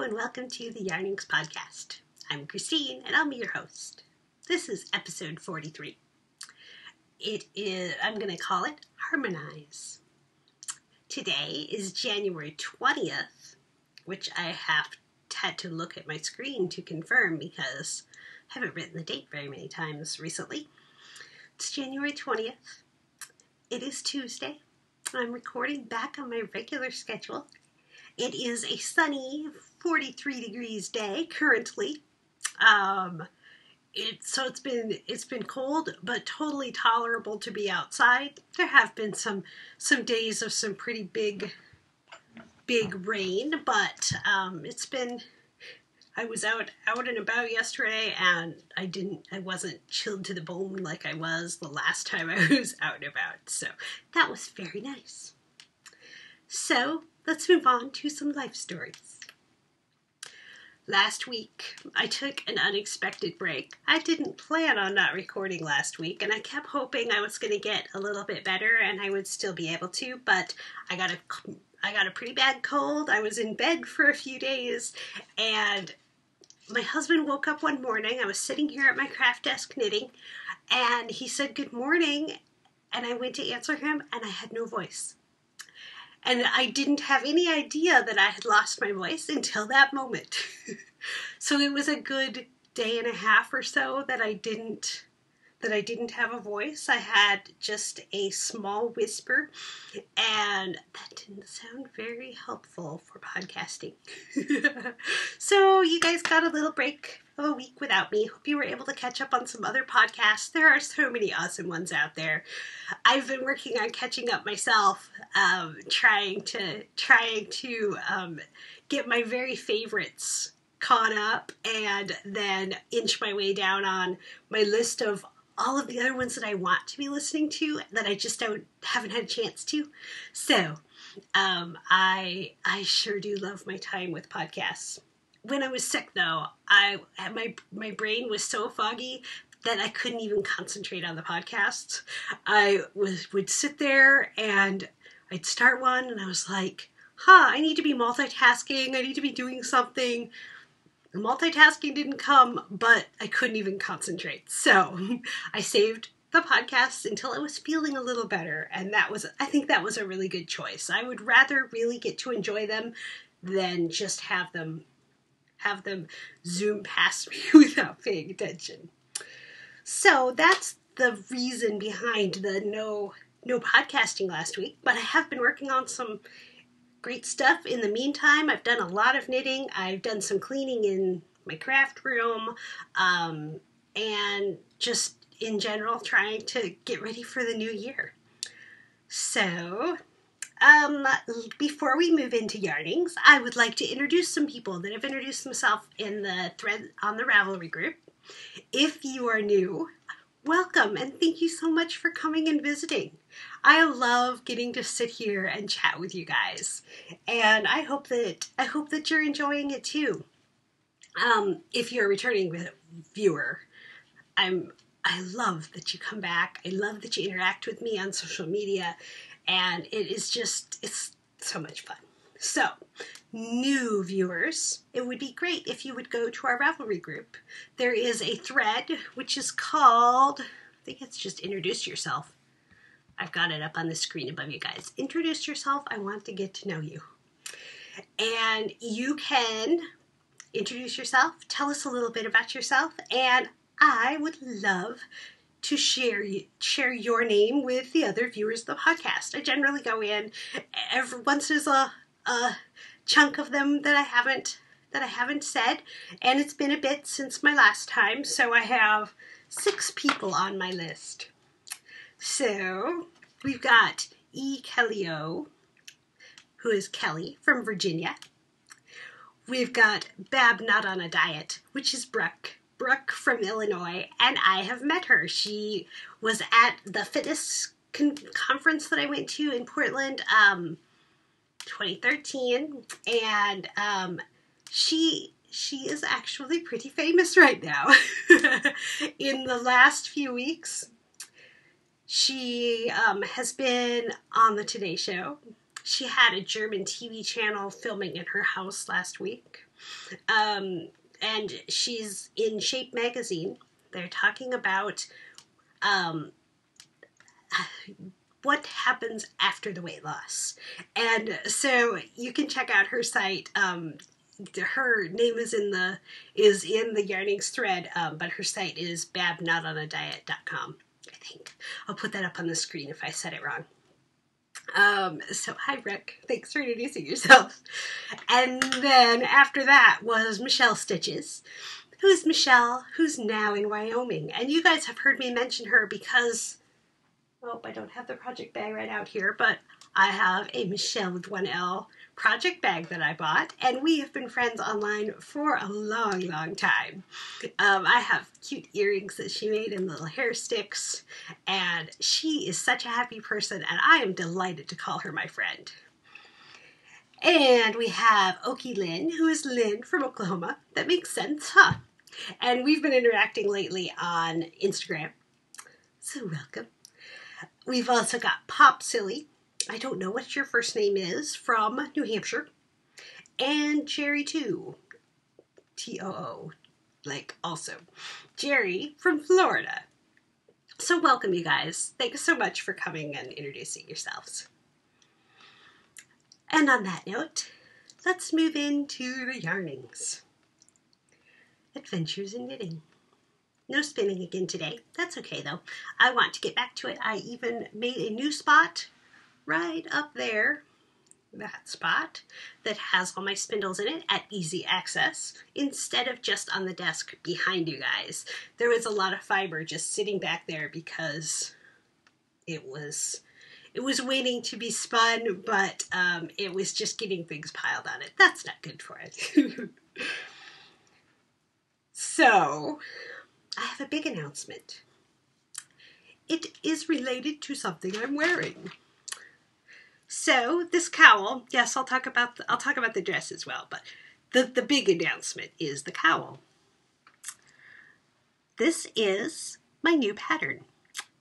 Hello and welcome to the Yarnings podcast. I'm Christine and I'll be your host. This is episode 43. I'm going to call it Harmonize. Today is January 20th, which I have had to look at my screen to confirm because I haven't written the date very many times recently. It's January 20th. It is Tuesday. I'm recording back on my regular schedule. It is a sunny 43 degrees day currently. It's been cold, but totally tolerable to be outside. There have been some days of some pretty big rain, but I was out and about yesterday, and I wasn't chilled to the bone like I was the last time I was out and about. So that was very nice. So let's move on to some life stories. Last week, I took an unexpected break. I didn't plan on not recording last week, and I kept hoping I was going to get a little bit better and I would still be able to, but I got a pretty bad cold. I was in bed for a few days, and my husband woke up one morning. I was sitting here at my craft desk knitting, and he said, "Good morning," and I went to answer him, and I had no voice. And I didn't have any idea that I had lost my voice until that moment. So it was a good day and a half or so that I didn't have a voice. I had just a small whisper, and that didn't sound very helpful for podcasting. So you guys got a little break of a week without me. Hope you were able to catch up on some other podcasts. There are so many awesome ones out there. I've been working on catching up myself, trying to get my very favorites caught up, and then inch my way down on my list of all of the other ones that I want to be listening to that I just haven't had a chance to. So I sure do love my time with podcasts. When I was sick, though, my brain was so foggy that I couldn't even concentrate on the podcasts. I would sit there and I'd start one and I was like, I need to be multitasking. I need to be doing something. The multitasking didn't come, but I couldn't even concentrate. So I saved the podcasts until I was feeling a little better. And I think that was a really good choice. I would rather really get to enjoy them than just have them zoom past me without paying attention. So that's the reason behind the no podcasting last week. But I have been working on some great stuff in the meantime. I've done a lot of knitting. I've done some cleaning in my craft room, and just in general trying to get ready for the new year. So before we move into Yarnings, I would like to introduce some people that have introduced themselves in the thread on the Ravelry group. If you are new, welcome, and thank you so much for coming and visiting. I love getting to sit here and chat with you guys, and I hope that you're enjoying it too. If you're a returning viewer, I love that you come back. I love that you interact with me on social media, and it's so much fun. So, new viewers, it would be great if you would go to our Ravelry group. There is a thread which is called, I think it's just Introduce Yourself. I've got it up on the screen above you guys. Introduce yourself. I want to get to know you. And you can introduce yourself, tell us a little bit about yourself, and I would love to share your name with the other viewers of the podcast. I generally go in every once there's a chunk of them that I haven't said, and it's been a bit since my last time, so I have 6 people on my list. So we've got E. Kellyo, who is Kelly from Virginia. We've got Bab Not on a Diet, which is Brooke from Illinois, and I have met her. She was at the fitness conference that I went to in Portland, 2013, and she is actually pretty famous right now. In the last few weeks, she has been on the Today Show. She had a German TV channel filming in her house last week. And she's in Shape magazine. They're talking about what happens after the weight loss. And so you can check out her site. Her name is in the Yarnings thread, but her site is babnotonadiet.com, I think. I'll put that up on the screen if I said it wrong. So hi Rick, thanks for introducing yourself. And then after that was Michelle Stitches. Who's Michelle? Who's now in Wyoming. And you guys have heard me mention her because, oh, I don't have the project bag right out here, but I have a Michelle with 1L project bag that I bought, and we have been friends online for a long, long time. I have cute earrings that she made and little hair sticks, and she is such a happy person, and I am delighted to call her my friend. And we have Okie Lynn, who is Lynn from Oklahoma. That makes sense, huh? And we've been interacting lately on Instagram, so welcome. We've also got Pop Silly. I don't know what your first name is, from New Hampshire. And Jerry too. T-O-O. Like, also. Jerry from Florida. So welcome, you guys. Thanks so much for coming and introducing yourselves. And on that note, let's move into the yarnings. Adventures in knitting. No spinning again today. That's okay though. I want to get back to it. I even made a new spot right up there, that spot that has all my spindles in it at easy access, instead of just on the desk behind you guys. There was a lot of fiber just sitting back there because it was waiting to be spun, but it was just getting things piled on it. That's not good for it. So, I have a big announcement. It is related to something I'm wearing. So, this cowl, yes, I'll talk about the dress as well, but the big announcement is the cowl. This is my new pattern.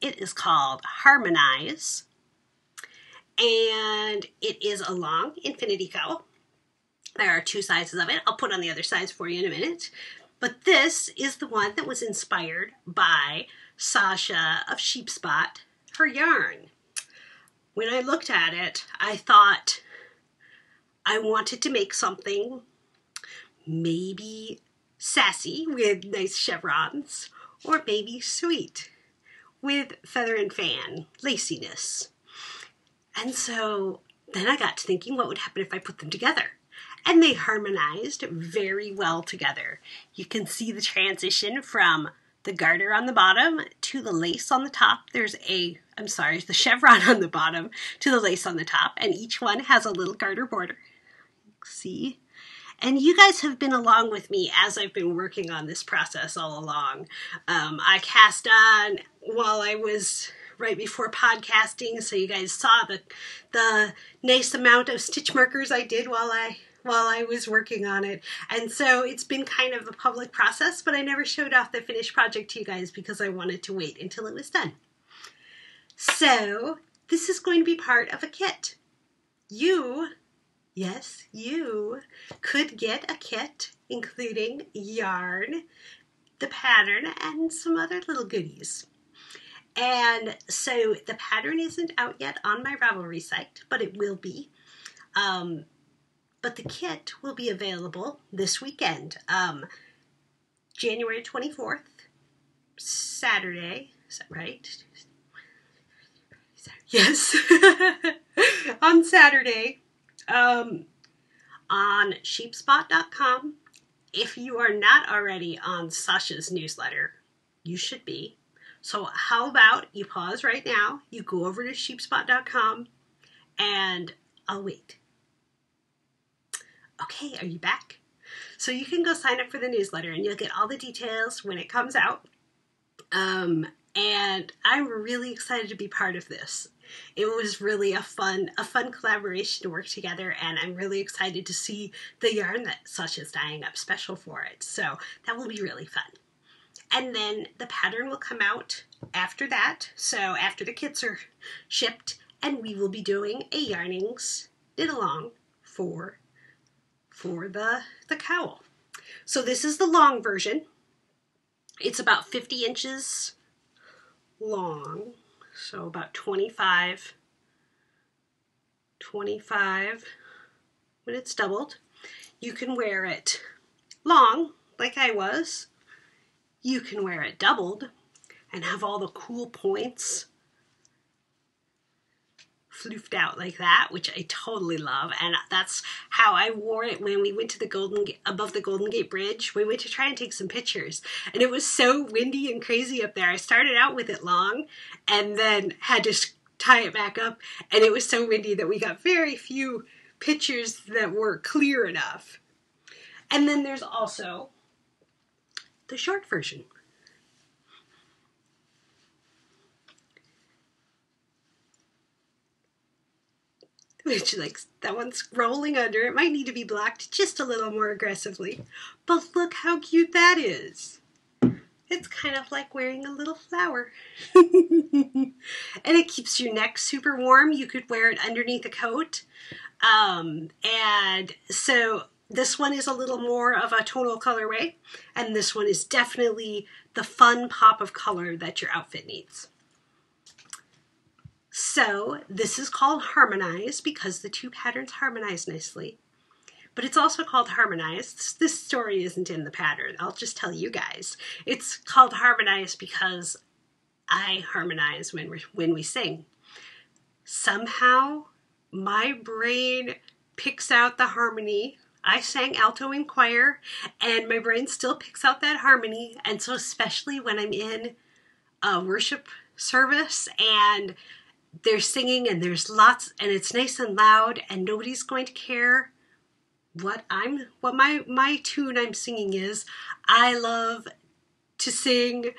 It is called Harmonize, and it is a long infinity cowl. There are two sizes of it. I'll put on the other size for you in a minute. But this is the one that was inspired by Sasha of Sheepspot, her yarn. When I looked at it, I thought I wanted to make something maybe sassy with nice chevrons, or maybe sweet with feather and fan laciness. And so then I got to thinking, what would happen if I put them together? And they harmonized very well together. You can see the transition from the garter on the bottom to the lace on the top. There's the chevron on the bottom to the lace on the top, and each one has a little garter border. See? And you guys have been along with me as I've been working on this process all along. I cast on while I was right before podcasting, so you guys saw the nice amount of stitch markers I did while I was working on it. And so it's been kind of a public process, but I never showed off the finished project to you guys because I wanted to wait until it was done. So this is going to be part of a kit. Yes, you could get a kit including yarn, the pattern, and some other little goodies. And so the pattern isn't out yet on my Ravelry site, but it will be. But the kit will be available this weekend, January 24th, Saturday. Is that right? Yes. On Saturday, on sheepspot.com. If you are not already on Sasha's newsletter, you should be. So how about you pause right now, you go over to sheepspot.com, and I'll wait. Okay, are you back? So you can go sign up for the newsletter and you'll get all the details when it comes out. And I'm really excited to be part of this. It was really a fun collaboration to work together, and I'm really excited to see the yarn that Sasha's dyeing up special for it. So that will be really fun. And then the pattern will come out after that, so after the kits are shipped, and we will be doing a Yarnings knit along for the cowl. So this is the long version. It's about 50 inches long, so about 25 when it's doubled. You can wear it long, like I was. You can wear it doubled and have all the cool points floofed out like that, which I totally love. And that's how I wore it when we went to above the Golden Gate Bridge. We went to try and take some pictures, and it was so windy and crazy up there. I started out with it long and then had to tie it back up, and it was so windy that we got very few pictures that were clear enough. And then there's also the short version. Which, like, that one's rolling under. It might need to be blocked just a little more aggressively. But look how cute that is. It's kind of like wearing a little flower. And it keeps your neck super warm. You could wear it underneath a coat. And so this one is a little more of a tonal colorway. And this one is definitely the fun pop of color that your outfit needs. So this is called Harmonize because the two patterns harmonize nicely. But it's also called Harmonize. This story isn't in the pattern. I'll just tell you guys. It's called Harmonize because I harmonize when we sing. Somehow my brain picks out the harmony. I sang alto in choir, and my brain still picks out that harmony. And so especially when I'm in a worship service and they're singing and there's lots and it's nice and loud and nobody's going to care what my tune I'm singing is. I love to sing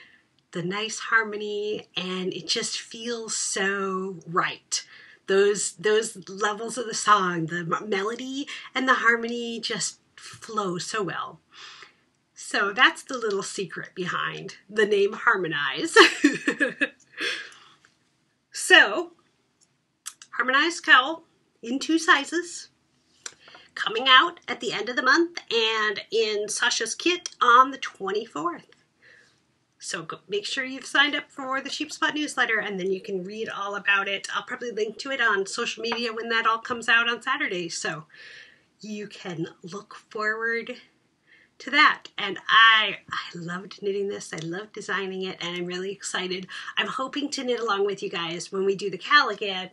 the nice harmony, and it just feels so right. Those levels of the song, the melody and the harmony just flow so well. So that's the little secret behind the name Harmonize. So, Harmonize cowl in 2 sizes, coming out at the end of the month and in Sasha's kit on the 24th. So make sure you've signed up for the Sheep Spot newsletter, and then you can read all about it. I'll probably link to it on social media when that all comes out on Saturday, so you can look forward to that. And I loved knitting this. I loved designing it, and I'm really excited. I'm hoping to knit along with you guys when we do the cowl again.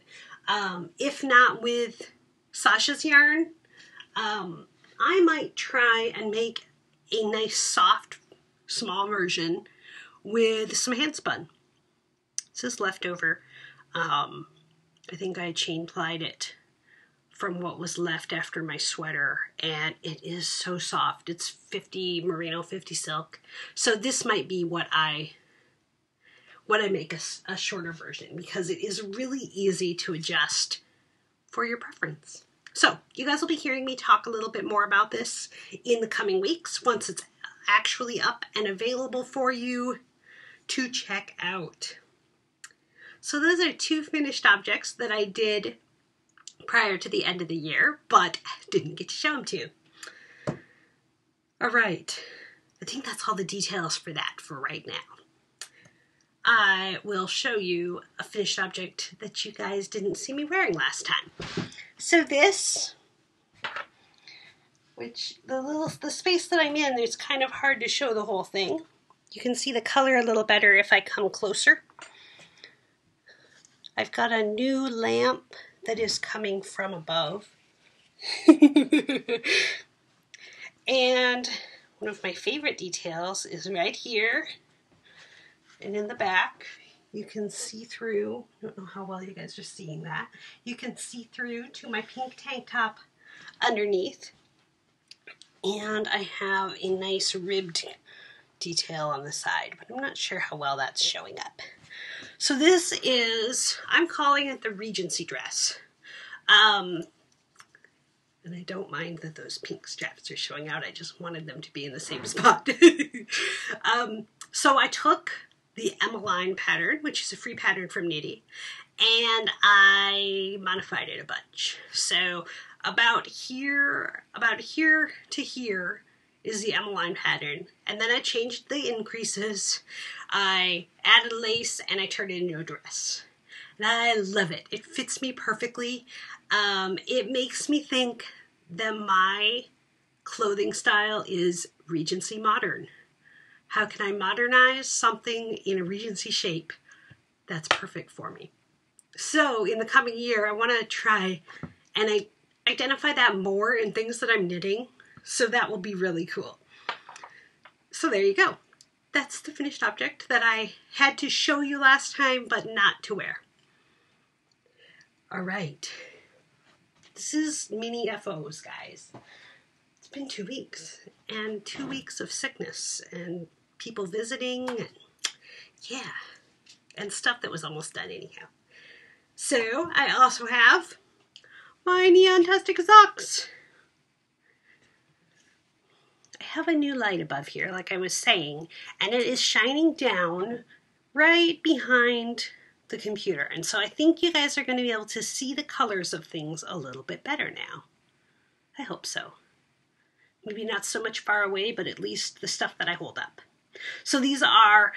If not with Sasha's yarn, I might try and make a nice soft small version with some hand spun. This is leftover. I think I chain plied it from what was left after my sweater, and it is so soft. It's 50 merino, 50 silk. So this might be what I make a shorter version, because it is really easy to adjust for your preference. So you guys will be hearing me talk a little bit more about this in the coming weeks once it's actually up and available for you to check out. So those are 2 finished objects that I did prior to the end of the year, but didn't get to show them to you. All right, I think that's all the details for that for right now. I will show you a finished object that you guys didn't see me wearing last time. So this, which the space that I'm in, it's kind of hard to show the whole thing. You can see the color a little better if I come closer. I've got a new lamp that is coming from above. And one of my favorite details is right here and in the back. You can see through, I don't know how well you guys are seeing that. You can see through to my pink tank top underneath. And I have a nice ribbed detail on the side, but I'm not sure how well that's showing up. So this is, I'm calling it the Regency dress. And I don't mind that those pink straps are showing out. I just wanted them to be in the same spot. So I took the Emmeline pattern, which is a free pattern from Knitty, and I modified it a bunch. So about here to here is the Emmeline pattern, and then I changed the increases, I added lace, and I turned it into a dress. And I love it. It fits me perfectly. It makes me think that my clothing style is Regency modern. How can I modernize something in a Regency shape that's perfect for me? So in the coming year, I want to try and I identify that more in things that I'm knitting. So that will be really cool. So there you go. That's the finished object that I had to show you last time, but not to wear. All right. This is mini FOs, guys. It's been 2 weeks, and 2 weeks of sickness and people visiting, and yeah, and stuff that was almost done anyhow. So I also have my Neon-tastic socks. I have a new light above here, like I was saying, and it is shining down right behind the computer. And so I think you guys are going to be able to see the colors of things a little bit better now. I hope so. Maybe not so much far away, but at least the stuff that I hold up. So these are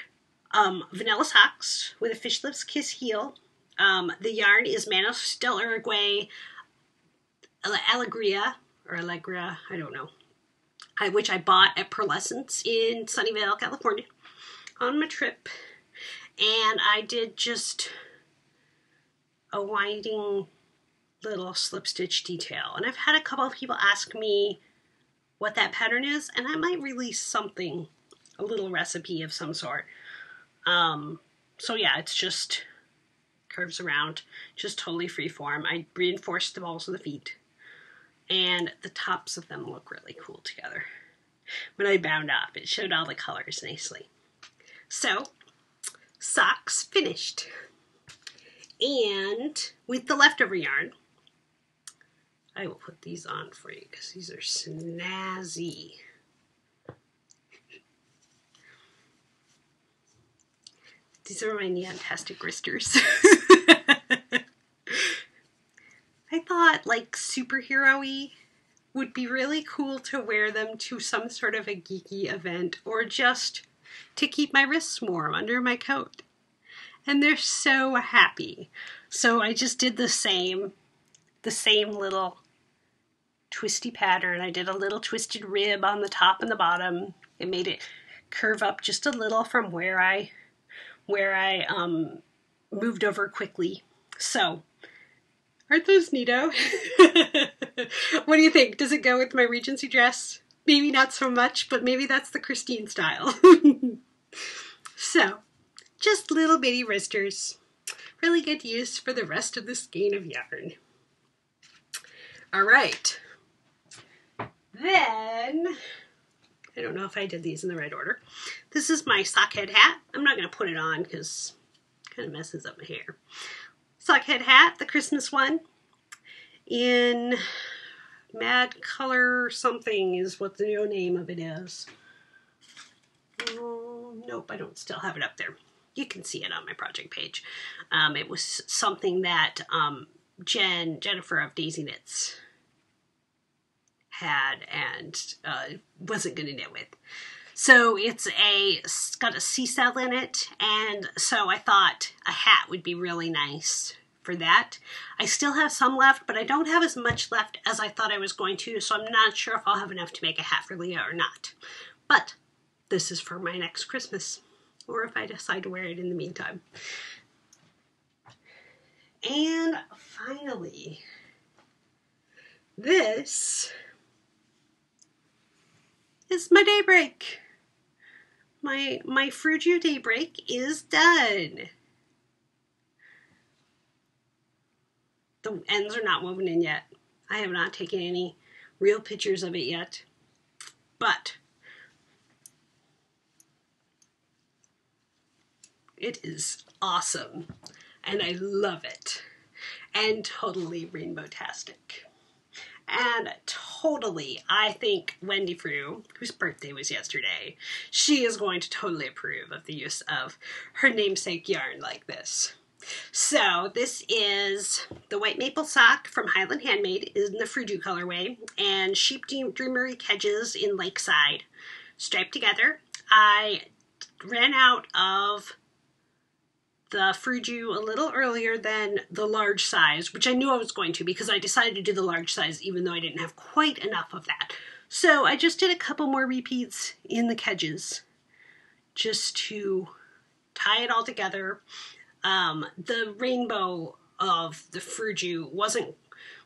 vanilla socks with a fish lips kiss heel. The yarn is Manos del Uruguay Alegria, or Allegra, I don't know, which I bought at Pearlescence in Sunnyvale, California on my trip. And I did just a winding little slip stitch detail. And I've had a couple of people ask me what that pattern is, and I might release something, a little recipe of some sort. So yeah, it's just curves around, just totally free form. I reinforced the balls of the feet, and the tops of them look really cool together. When I bound up, it showed all the colors nicely. So, socks finished. And with the leftover yarn, I will put these on for you because these are snazzy. These are my Neon-tastic wristers. I thought like superhero-y would be really cool to wear them to some sort of a geeky event, or just to keep my wrists warm under my coat. And they're so happy. So I just did the same little twisty pattern. I did a little twisted rib on the top and the bottom. It made it curve up just a little from where I moved over quickly. So, aren't those neato? What do you think? Does it go with my Regency dress? Maybe not so much, but maybe that's the Christine style. So, just little bitty wristers. Really good use for the rest of the skein of yarn. All right. Then, I don't know if I did these in the right order. This is my sockhead hat. I'm not going to put it on because it kind of messes up my hair. Sockhead hat, the Christmas one, in Mad Color something is what the new name of it is. Nope, I don't still have it up there. You can see it on my project page. It was something that Jennifer of Daisy Knits had and wasn't going to knit with. So it's got a sea saddle in it, and so I thought a hat would be really nice for that. I still have some left, but I don't have as much left as I thought I was going to, so I'm not sure if I'll have enough to make a hat for Leah or not. But this is for my next Christmas, or if I decide to wear it in the meantime. And finally, this is my daybreak. My Frugiu daybreak is done. The ends are not woven in yet. I have not taken any real pictures of it yet, but it is awesome, and I love it, and totally rainbow-tastic. And totally, I think Wendy Frew, whose birthday was yesterday, she is going to totally approve of the use of her namesake yarn like this. So this is the White Maple Sock from Highland Handmade in the Fruju colorway, and Sheep Dreamery Kedges in Lakeside, striped together. I ran out of the Fruju a little earlier than the large size, which I knew I was going to because I decided to do the large size even though I didn't have quite enough of that. So I just did a couple more repeats in the kedges just to tie it all together. The rainbow of the Fruju wasn't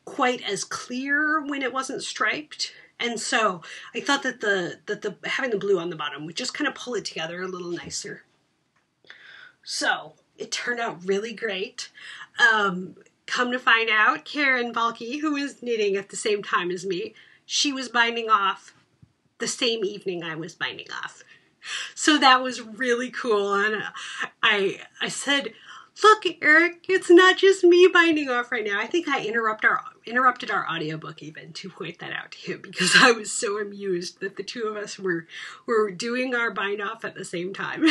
quite as clear when it wasn't striped, and so I thought that the having the blue on the bottom would just kind of pull it together a little nicer. So it turned out really great. Come to find out, Karen Balke, who was knitting at the same time as me, she was binding off the same evening I was binding off. So that was really cool, and I said, look, Eric, it's not just me binding off right now. I think I interrupted our audiobook even to point that out to him because I was so amused that the two of us were doing our bind off at the same time.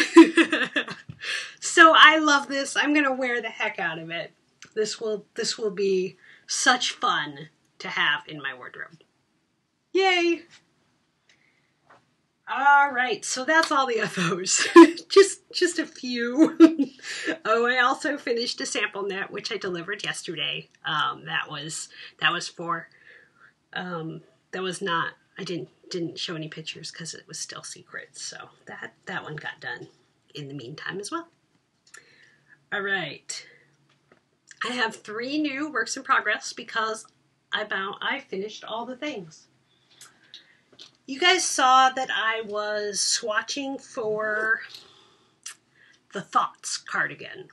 So I love this. I'm going to wear the heck out of it. This will be such fun to have in my wardrobe. Yay! All right, so that's all the FOs. just a few. Oh, I also finished a sample knit, which I delivered yesterday. That was not. I didn't show any pictures because it was still secret. So that one got done in the meantime as well. All right, I have 3 new works in progress because I finished all the things. You guys saw that I was swatching for the Thoughts cardigan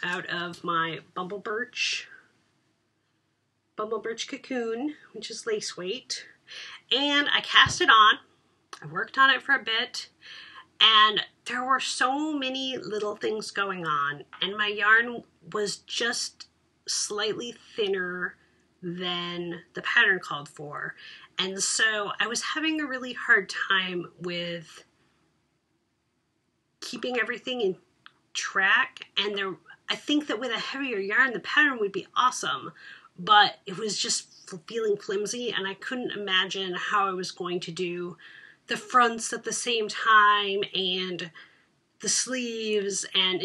out of my Bumble Birch cocoon, which is lace weight, and I cast it on. I worked on it for a bit, and there were so many little things going on, and my yarn was just slightly thinner than the pattern called for. And so I was having a really hard time with keeping everything in track. And I think that with a heavier yarn, the pattern would be awesome, but it was just feeling flimsy, and I couldn't imagine how I was going to do the fronts at the same time and the sleeves. And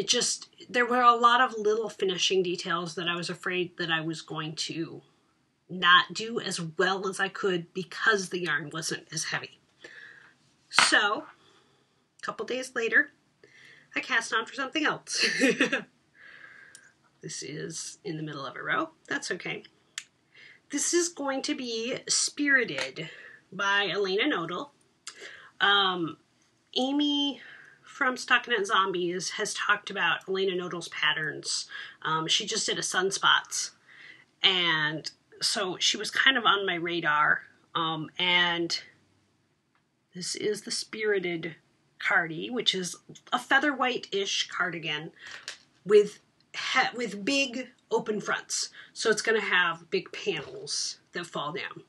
there were a lot of little finishing details that I was afraid that I was going to not do as well as I could because the yarn wasn't as heavy. So, a couple days later, I cast on for something else. This is in the middle of a row. That's okay. This is going to be Spirited by Elena Nodal. Amy from Stockinette Zombies has talked about Elena Nodal's patterns. She just did a Sunspots, and so she was kind of on my radar, and this is the Spirited Cardi, which is a feather white-ish cardigan with big open fronts. So it's going to have big panels that fall down.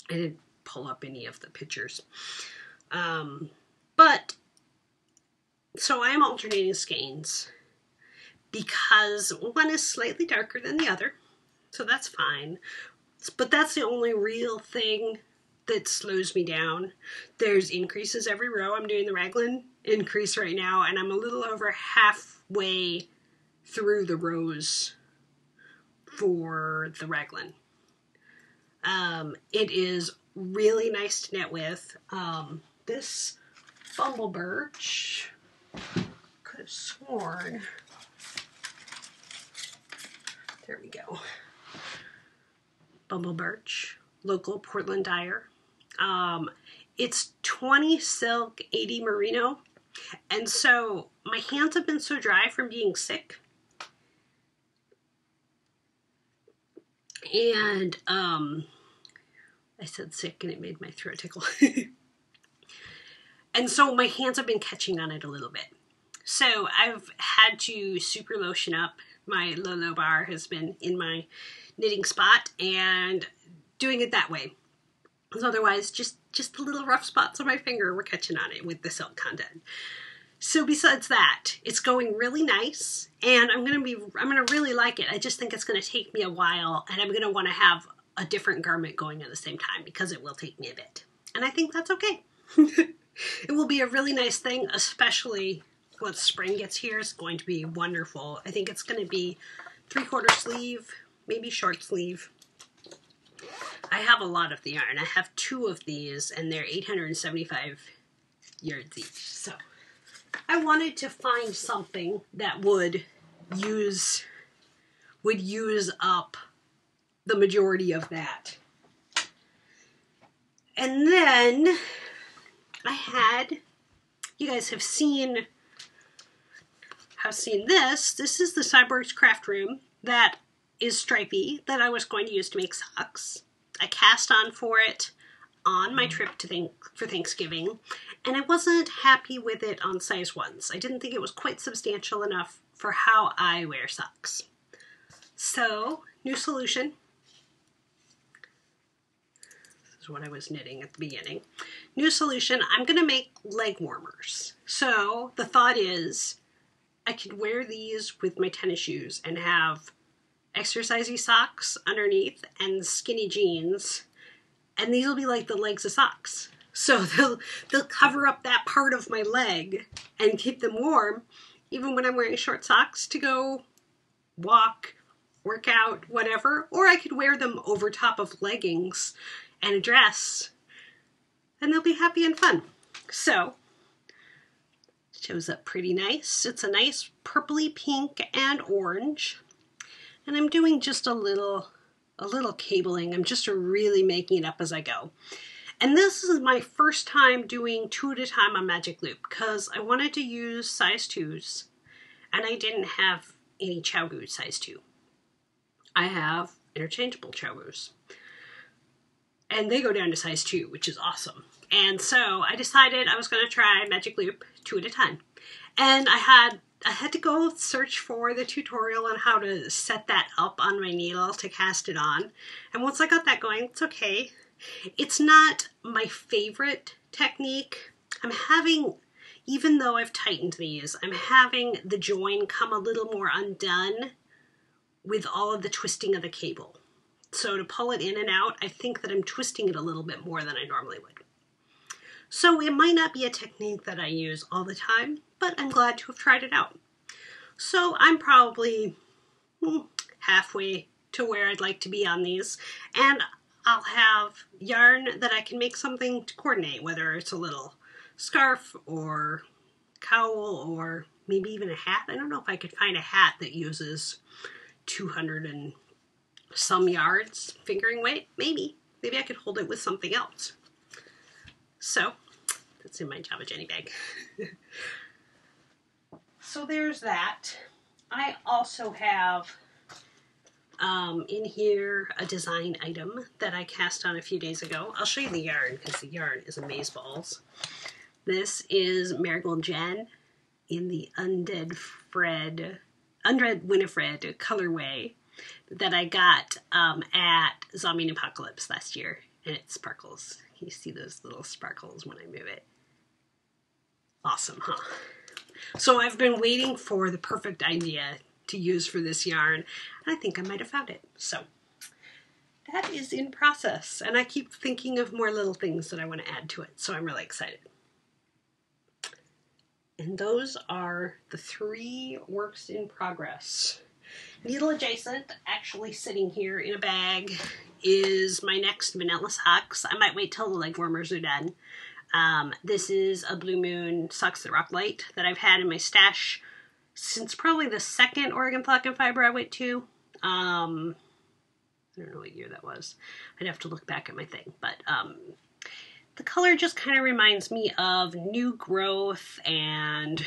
I didn't pull up any of the pictures. But, so I am alternating skeins because one is slightly darker than the other. So that's fine. But that's the only real thing that slows me down. There's increases every row. I'm doing the raglan increase right now, and I'm a little over halfway through the rows for the raglan. It is really nice to knit with. This Bumble Birch, could have sworn. There we go. Bumble Birch, local Portland dyer. It's 20 silk, 80 merino. And so my hands have been so dry from being sick. And I said sick and it made my throat tickle. And so my hands have been catching on it a little bit. So I've had to super lotion up my low bar has been in my knitting spot and doing it that way. Because otherwise, just the little rough spots on my finger were catching on it with the silk content. So besides that, it's going really nice, and I'm gonna really like it. I just think it's gonna take me a while, and I'm gonna want to have a different garment going at the same time because it will take me a bit. And I think that's okay. It will be a really nice thing, especially once spring gets here. It's going to be wonderful. I think it's going to be 3/4 sleeve, maybe short sleeve. I have a lot of the yarn. I have 2 of these, and they're 875 yards each. So I wanted to find something that would use up the majority of that. And then you guys have seen this. This is the Cyborgs Craft Room that is stripy that I was going to use to make socks. I cast on for it on my trip for Thanksgiving, and I wasn't happy with it on size 1s. I didn't think it was quite substantial enough for how I wear socks. So, new solution. This is what I was knitting at the beginning. New solution, I'm going to make leg warmers. So, the thought is I could wear these with my tennis shoes and have exercisey socks underneath and skinny jeans, and these will be like the legs of socks. So they'll cover up that part of my leg and keep them warm even when I'm wearing short socks to go walk, work out, whatever. Or I could wear them over top of leggings and a dress, and they'll be happy and fun. So shows up pretty nice. It's a nice purpley pink and orange. And I'm doing just a little cabling. I'm just really making it up as I go. And this is my first time doing 2 at a time on Magic Loop because I wanted to use size 2s and I didn't have any ChowGoo size 2. I have interchangeable ChowGoos. And they go down to size 2, which is awesome. And so I decided I was going to try Magic Loop 2 at a time. And I had to go search for the tutorial on how to set that up on my needle to cast it on. And once I got that going, it's okay. It's not my favorite technique. Even though I've tightened these, I'm having the join come a little more undone with all of the twisting of the cable. So to pull it in and out, I think that I'm twisting it a little bit more than I normally would. So it might not be a technique that I use all the time, but I'm glad to have tried it out. So I'm probably halfway to where I'd like to be on these, and I'll have yarn that I can make something to coordinate, whether it's a little scarf or cowl or maybe even a hat. I don't know if I could find a hat that uses 200 and some yards fingering weight. Maybe I could hold it with something else. So that's in my Java Jenny bag. So there's that. I also have in here a design item that I cast on a few days ago. I'll show you the yarn because the yarn is amazeballs. This is Marigold Jen in the Undead Winifred colorway that I got at Zombie and Apocalypse last year, and it sparkles. Can you see those little sparkles when I move it? Awesome, huh? So I've been waiting for the perfect idea to use for this yarn, and I think I might have found it. So that is in process, and I keep thinking of more little things that I want to add to it, so I'm really excited. And those are the 3 works in progress. Needle adjacent, actually sitting here in a bag, is my next vanilla socks. I might wait till the leg warmers are done. This is a Blue Moon Socks That Rock Light that I've had in my stash since probably the 2nd Oregon Flock and Fiber I went to. I don't know what year that was. I'd have to look back at my thing. But the color just kind of reminds me of new growth and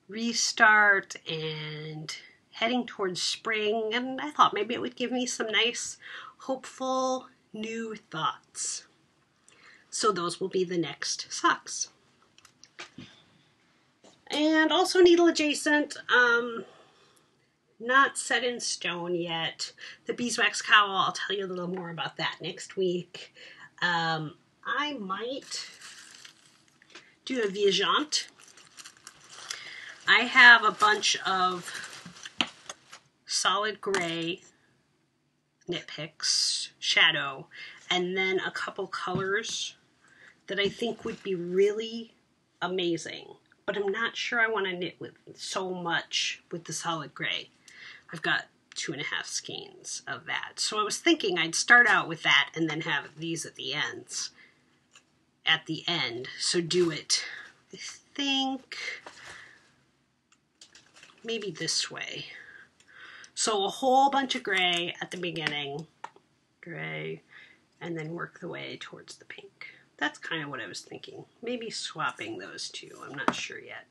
restart and heading towards spring. And I thought maybe it would give me some nice, hopeful, new thoughts. So those will be the next socks. And also needle adjacent, not set in stone yet. The beeswax cowl, I'll tell you a little more about that next week. I might do a viagante. I have a bunch of solid gray knit picks, shadow, and then a couple colors that I think would be really amazing. But I'm not sure I want to knit with so much with the solid gray. I've got 2.5 skeins of that. So I was thinking I'd start out with that and then have these at the ends. At the end. So do it, I think, maybe this way. So a whole bunch of gray at the beginning. Gray. And then work the way towards the pink. That's kind of what I was thinking. Maybe swapping those two. I'm not sure yet.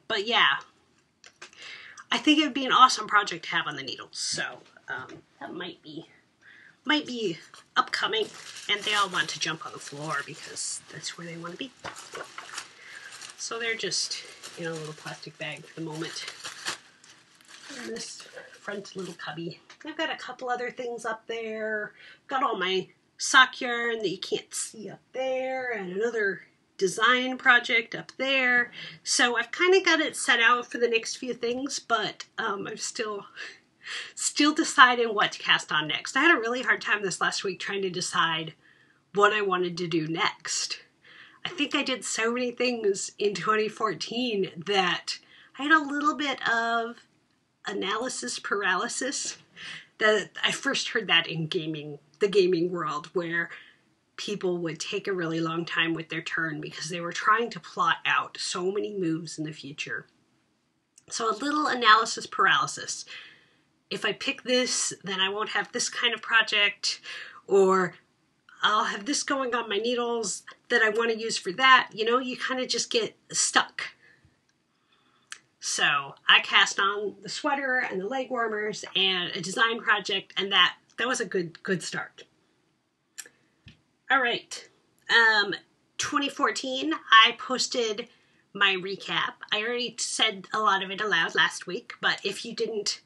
But yeah. I think it would be an awesome project to have on the needles. So that might be upcoming. And they all want to jump on the floor because that's where they want to be. So they're just in a little plastic bag for the moment. In this front little cubby. I've got a couple other things up there. Got all my sock yarn that you can't see up there, and another design project up there. So I've kind of got it set out for the next few things, but I'm still deciding what to cast on next. I had a really hard time this last week trying to decide what I wanted to do next. I think I did so many things in 2014 that I had a little bit of analysis paralysis. That I first heard that in the gaming world, where people would take a really long time with their turn because they were trying to plot out so many moves in the future. So a little analysis paralysis. If I pick this, then I won't have this kind of project, or I'll have this going on my needles that I want to use for that. You know, you kind of just get stuck. So I cast on the sweater and the leg warmers and a design project, and that was a good start. All right. 2014, I posted my recap. I already said a lot of it aloud last week, but if you didn't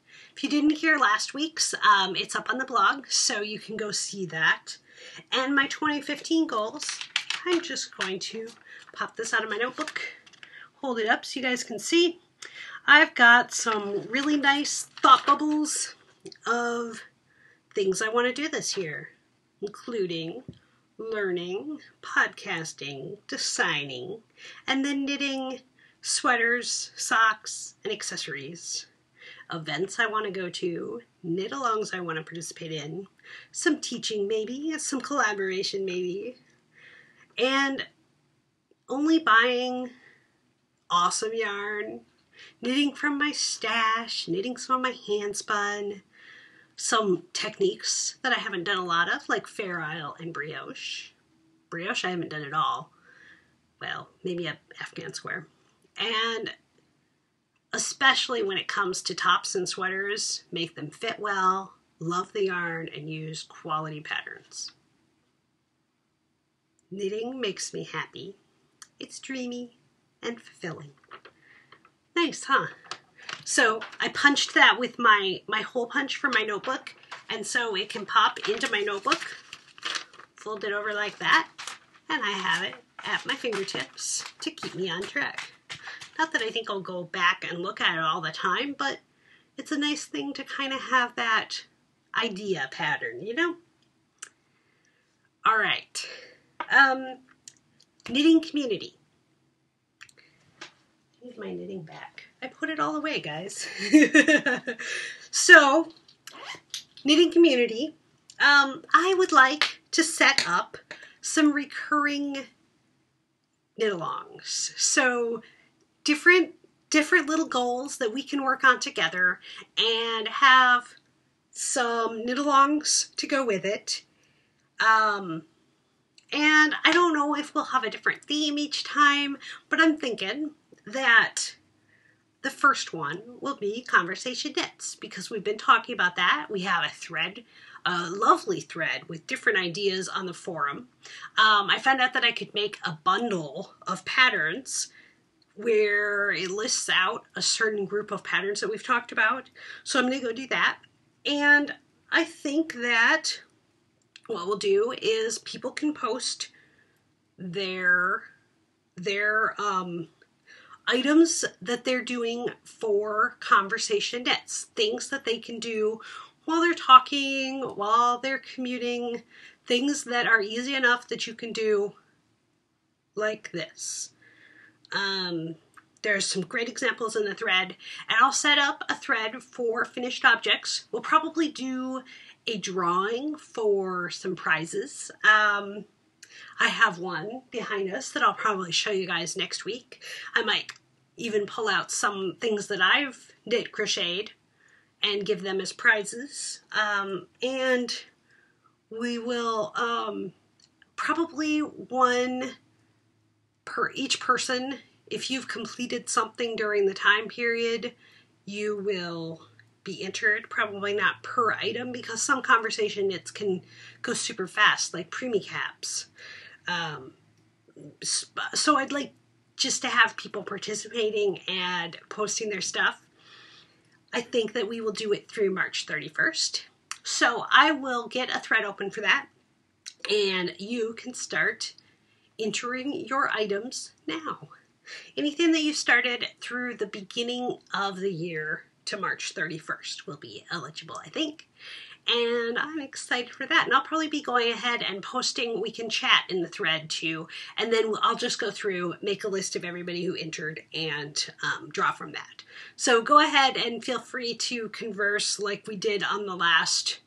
hear last week's, it's up on the blog, so you can go see that. And my 2015 goals, I'm just going to pop this out of my notebook, hold it up so you guys can see. I've got some really nice thought bubbles of things I want to do this year, including learning, podcasting, designing, and then knitting sweaters, socks, and accessories. Events I want to go to, knit-alongs I want to participate in, some teaching maybe, some collaboration maybe, and only buying awesome yarn, knitting from my stash, knitting some of my hand spun, some techniques that I haven't done a lot of, like Fair Isle and brioche. Brioche I haven't done at all. Well, maybe a Afghan square. And especially when it comes to tops and sweaters, make them fit well, love the yarn, and use quality patterns. Knitting makes me happy. It's dreamy and fulfilling. Nice, huh? So I punched that with my hole punch for my notebook, and so it can pop into my notebook, fold it over like that, and I have it at my fingertips to keep me on track. Not that I think I'll go back and look at it all the time, but it's a nice thing to kind of have that idea pattern, you know? All right. Knitting community. I need my knitting back. I put it all away, guys. So, knitting community. I would like to set up some recurring knit-alongs. So, different little goals that we can work on together and have some knit-alongs to go with it. And I don't know if we'll have a different theme each time, but I'm thinking that the first one will be Conversation Knits, because we've been talking about that. We have a thread, a lovely thread with different ideas on the forum. I found out that I could make a bundle of patterns where it lists out a certain group of patterns that we've talked about. So I'm going to go do that. And I think that what we'll do is people can post their items that they're doing for conversation knits, things that they can do while they're talking, while they're commuting, things that are easy enough that you can do like this. There's some great examples in the thread, and I'll set up a thread for finished objects. We'll probably do a drawing for some prizes. I have one behind us that I'll probably show you guys next week. I might even pull out some things that I've knit crocheted and give them as prizes. And we will probably one per each person. If you've completed something during the time period, you will be entered, probably not per item, because some conversation knits can go super fast, like preemie caps. So I'd like just to have people participating and posting their stuff. I think that we will do it through March 31st. So I will get a thread open for that, and you can start entering your items now. Anything that you started through the beginning of the year to March 31st will be eligible, I think. And I'm excited for that. And I'll probably be going ahead and posting, we can chat in the thread too. And then I'll just go through, make a list of everybody who entered and draw from that. So go ahead and feel free to converse like we did on the last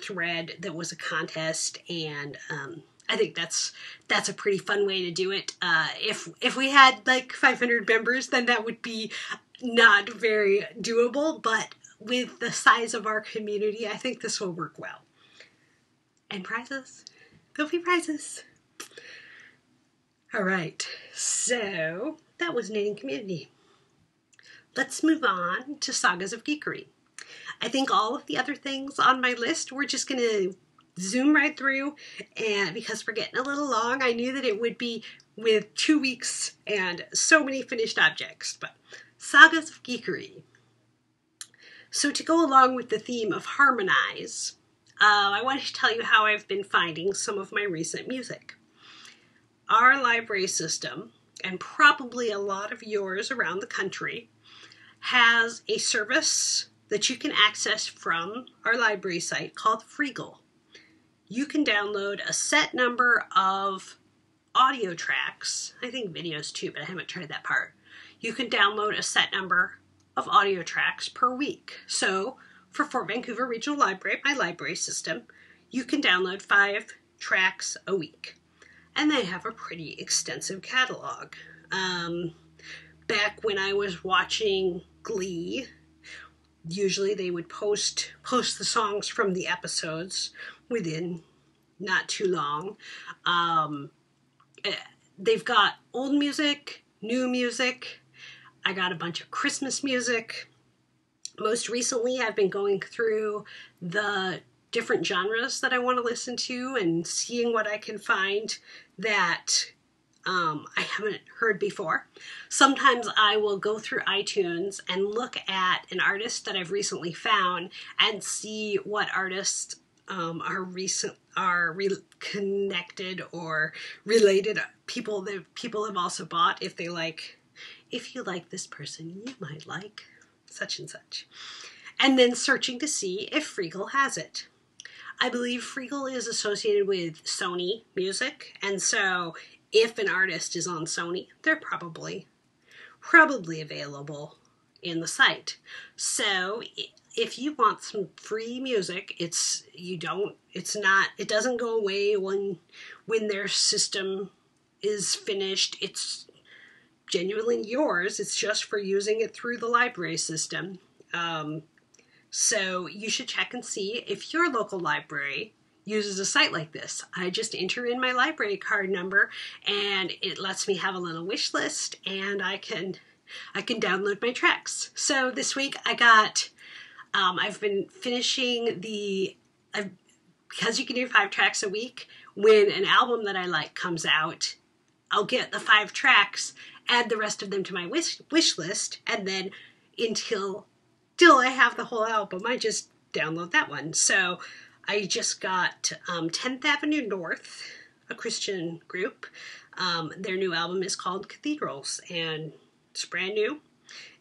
thread that was a contest. And I think that's a pretty fun way to do it. If we had like 500 members, then that would be not very doable, but with the size of our community, I think this will work well. And prizes. There'll be prizes. All right, so that was Knitting Community. Let's move on to Sagas of Geekery. I think all of the other things on my list, we're just going to zoom right through, and because we're getting a little long, I knew that it would be with 2 weeks and so many finished objects, but Sagas of Geekery. So to go along with the theme of Harmonize, I wanted to tell you how I've been finding some of my recent music. Our library system, and probably a lot of yours around the country, has a service that you can access from our library site called Freegle. You can download a set number of audio tracks, I think videos too, but I haven't tried that part. You can download a set number of audio tracks per week. So for Fort Vancouver Regional Library, my library system, you can download 5 tracks a week. And they have a pretty extensive catalog. Back when I was watching Glee, usually they would post the songs from the episodes within not too long. They've got old music, new music. I got a bunch of Christmas music. Most recently, I've been going through the different genres that I want to listen to and seeing what I can find that I haven't heard before. Sometimes I will go through iTunes and look at an artist that I've recently found and see what artists are connected or related people that people have also bought. If you like this person, you might like such and such. And then searching to see if Freegle has it. I believe Freegle is associated with Sony Music, and so if an artist is on Sony, they're probably available in the site. So if you want some free music, it doesn't go away when their system is finished. It's genuinely yours. It's just for using it through the library system. So you should check and see if your local library uses a site like this. I just enter in my library card number and it lets me have a little wish list, and I can download my tracks. So this week I got, I've been finishing because you can do 5 tracks a week, when an album that I like comes out, I'll get the 5 tracks add the rest of them to my wish list, and then till I have the whole album, I just download that one. So I just got 10th Avenue North, a Christian group. Their new album is called Cathedrals, and it's brand new,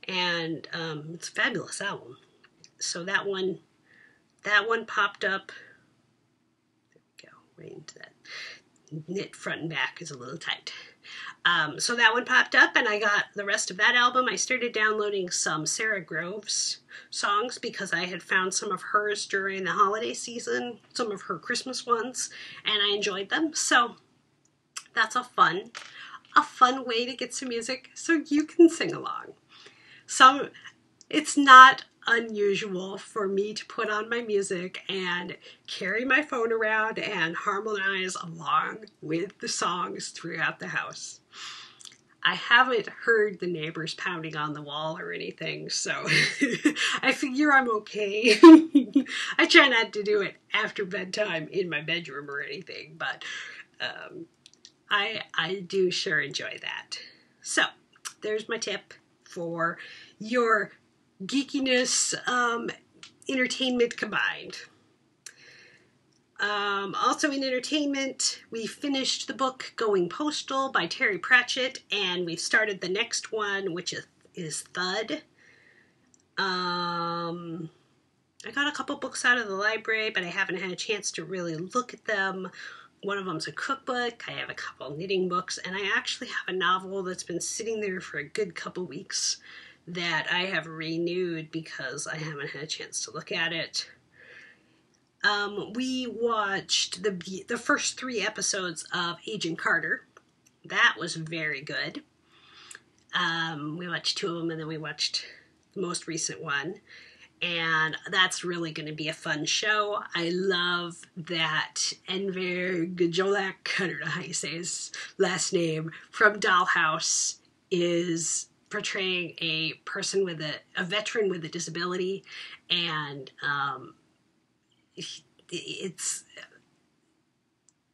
and it's a fabulous album. So that one popped up. There we go, right into that. Knit front and back is a little tight. So that one popped up, and I got the rest of that album. I started downloading some Sarah Groves songs because I had found some of hers during the holiday season, some of her Christmas ones, and I enjoyed them. So that's a fun way to get some music so you can sing along. It's not unusual for me to put on my music and carry my phone around and harmonize along with the songs throughout the house. I haven't heard the neighbors pounding on the wall or anything, so I figure I'm okay. I try not to do it after bedtime in my bedroom or anything, but I do sure enjoy that. So there's my tip for your geekiness, entertainment combined. Also in entertainment, we finished the book Going Postal by Terry Pratchett, and we've started the next one, which is Thud. I got a couple books out of the library, but I haven't had a chance to really look at them. One of them's a cookbook, I have a couple knitting books, and I actually have a novel that's been sitting there for a good couple weeks that I have renewed because I haven't had a chance to look at it. We watched the first 3 episodes of Agent Carter. That was very good. We watched 2 of them, and then we watched the most recent one. And that's really going to be a fun show. I love that Enver Gajolak, I don't know how you say his last name, from Dollhouse is portraying a person with a veteran with a disability, and it's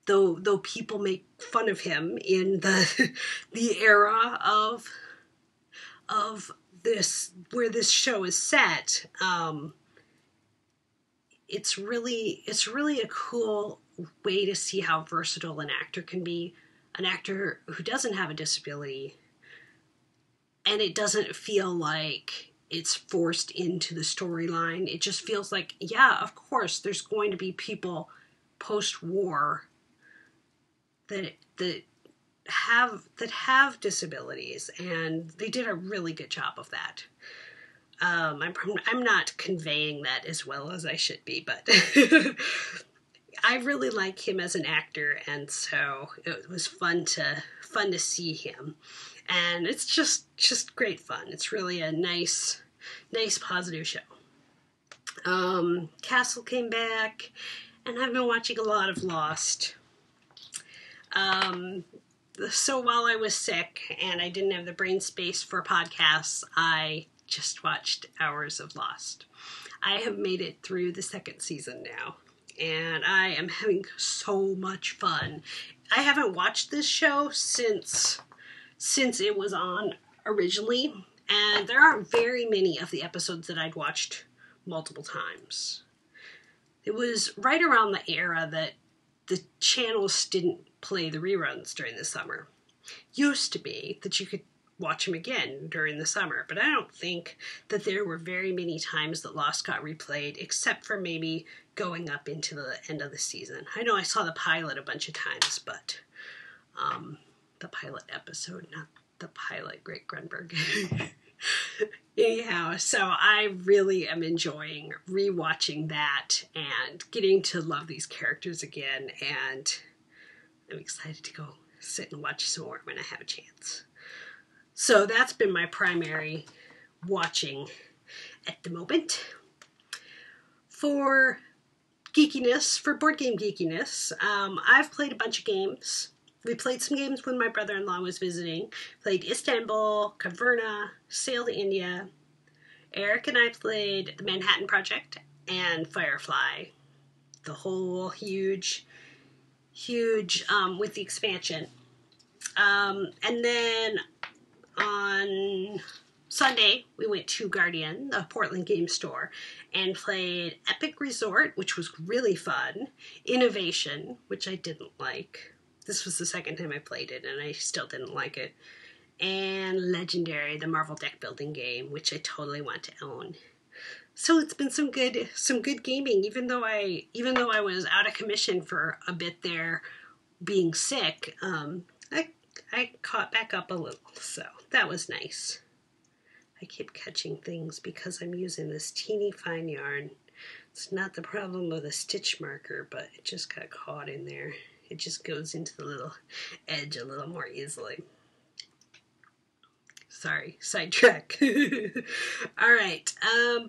though people make fun of him in the era of this where this show is set, it's really a cool way to see how versatile an actor can be, an actor who doesn't have a disability. And it doesn't feel like it's forced into the storyline. It just feels like, yeah, of course, there's going to be people post-war that have disabilities, and they did a really good job of that. I'm not conveying that as well as I should be, but I really like him as an actor, and so it was fun to see him. And it's just great fun. It's really a nice positive show. Castle came back, and I've been watching a lot of Lost. So while I was sick and I didn't have the brain space for podcasts, I just watched hours of Lost. I have made it through the 2nd season now, and I am having so much fun. I haven't watched this show since it was on originally, and there aren't very many of the episodes that I'd watched multiple times. It was right around the era that the channels didn't play the reruns during the summer. Used to be that you could watch them again during the summer, but I don't think that there were very many times that Lost got replayed, except for maybe going up into the end of the season. I know I saw the pilot a bunch of times, but the pilot episode, not the pilot Greg Grunberg. Anyhow, so I really am enjoying rewatching that and getting to love these characters again, and I'm excited to go sit and watch some more when I have a chance. So that's been my primary watching at the moment. For geekiness, for board game geekiness, I've played a bunch of games. We played some games when my brother-in-law was visiting. Played Istanbul, Caverna, Sail to India. Eric and I played the Manhattan Project and Firefly. The whole huge, with the expansion. And then on Sunday, we went to Guardian, the Portland game store, and played Epic Resort, which was really fun. Innovation, which I didn't like. This was the second time I played it, and I still didn't like it. And Legendary, the Marvel deck building game, which I totally want to own. So it's been some good gaming, even though I was out of commission for a bit there, being sick. I caught back up a little, so that was nice. I keep catching things because I'm using this teeny fine yarn. It's not the problem with a stitch marker, but it just got caught in there. It just goes into the little edge a little more easily. Sorry, sidetrack. All right,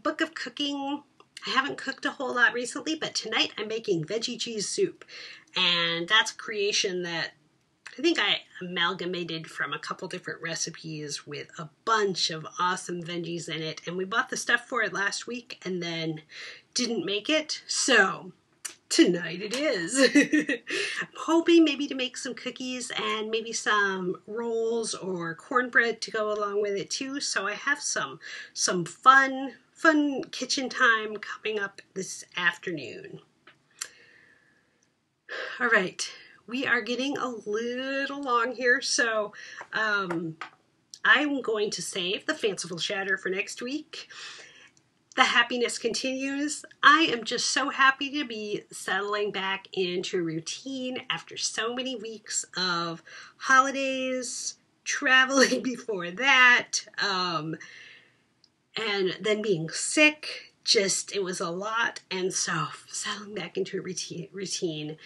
book of cooking. I haven't cooked a whole lot recently, but tonight I'm making veggie cheese soup. And that's a creation that I think I amalgamated from a couple different recipes with a bunch of awesome veggies in it. And we bought the stuff for it last week and then didn't make it. So tonight it is. I'm hoping maybe to make some cookies and maybe some rolls or cornbread to go along with it too. So I have some fun kitchen time coming up this afternoon. All right, we are getting a little long here, so I'm going to save the fanciful chatter for next week. The happiness continues. I am just so happy to be settling back into routine after so many weeks of holidays, traveling before that, and then being sick. It was a lot, and so settling back into a routine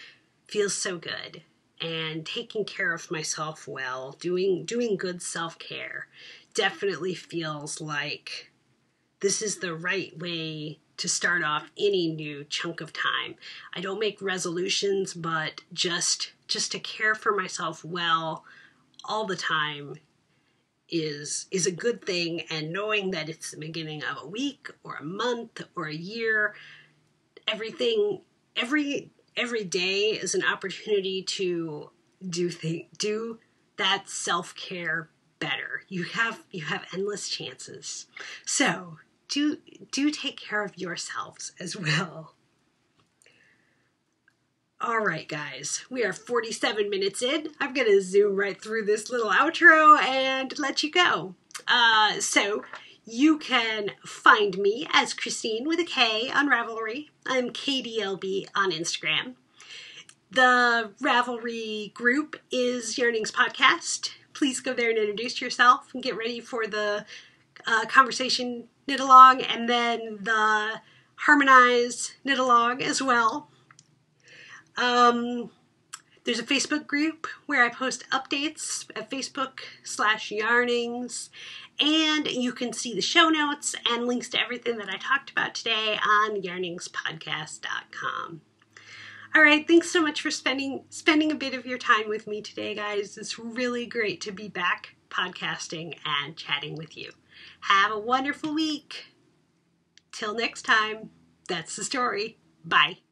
feels so good. And taking care of myself well, doing good self-care, definitely feels like this is the right way to start off any new chunk of time. I don't make resolutions, but just to care for myself well all the time is a good thing. And knowing that it's the beginning of a week or a month or a year, every day is an opportunity to do that self-care better. You have endless chances. So do take care of yourselves as well. All right, guys, we are 47 minutes in. I'm going to zoom right through this little outro and let you go. So you can find me as Christine with a K on Ravelry. I'm KDLB on Instagram. The Ravelry group is Yearnings Podcast. Please go there and introduce yourself and get ready for the conversation knit along, and then the Harmonize knit along as well. There's a Facebook group where I post updates at Facebook/Yarnings, and you can see the show notes and links to everything that I talked about today on yarningspodcast.com. All right, thanks so much for spending a bit of your time with me today, guys. It's really great to be back podcasting and chatting with you. Have a wonderful week. Till next time, that's the story. Bye.